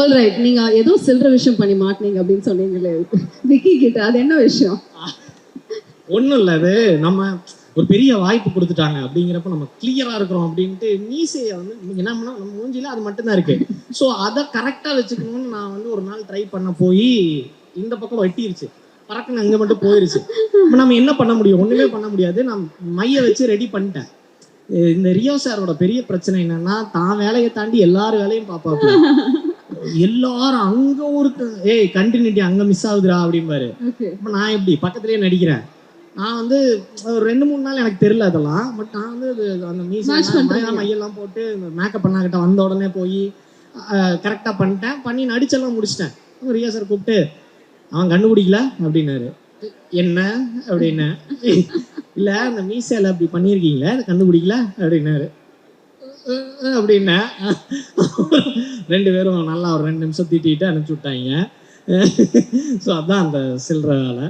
All right. நீங்க ஏதோ சில்லற விஷயம் பண்ணி மாட்டீங்க அப்படின்னு சொன்னீங்களே விக்கி கிட்ட, அது என்ன விஷயம்? ஒன்றும் இல்லை, அது நம்ம ஒரு பெரிய வாய்ப்பு கொடுத்துட்டாங்க அப்படிங்கிறப்ப நம்ம கிளியராக இருக்கிறோம் அப்படின்ட்டு மீசையை வந்து என்ன பண்ணால் நம்ம மூஞ்சியில் அது மட்டும்தான் இருக்கு. ஸோ அதை கரெக்டாக வச்சுக்கணும்னு நான் வந்து ஒரு நாள் ட்ரை பண்ண போய் இந்த பக்கம் வெட்டிருச்சு, பறக்குன்னு அங்கே மட்டும் போயிருச்சு. இப்போ நம்ம என்ன பண்ண முடியும்? ஒன்றுமே பண்ண முடியாது. நான் மைய வச்சு ரெடி பண்ணிட்டேன். இந்த ரியோ சாரோட பெரிய பிரச்சனை என்னன்னா, தான் வேலையை தாண்டி எல்லாரும் வேலையும் பார்ப்பாப்புல. எல்லாரும் அங்க ஒருத்த ஏய் கண்டினியூட்டி அங்க மிஸ் ஆகுதுடா அப்படிம்பாரு. இப்போ நான் எப்படி பக்கத்துலயே நடிக்கிறேன். நான் வந்து ஒரு 2-3 நாள் எனக்கு தெரியல அதெல்லாம். பட் நான் வந்து அந்த மையெல்லாம் போட்டு மேக்கப் பண்ணாக்கிட்ட வந்த உடனே போய் கரெக்டாக பண்ணிட்டேன். பண்ணி நடிச்செல்லாம் முடிச்சிட்டேன். ரியா சார் கூப்பிட்டு அவன் கண்டுபிடிக்கல அப்படின்னாரு. என்ன அப்படின்னு, இல்லை அந்த மீசையில் அப்படி பண்ணியிருக்கீங்களே அதை கண்டுபிடிக்கல அப்படின்னாரு. அப்படின்னா 2 பேரும் நல்லா ஒரு 2 நிமிஷம் திட்டிட்டு அனுப்பிச்சு விட்டாங்க. ஸோ அதான் அந்த சில்லற வேலை.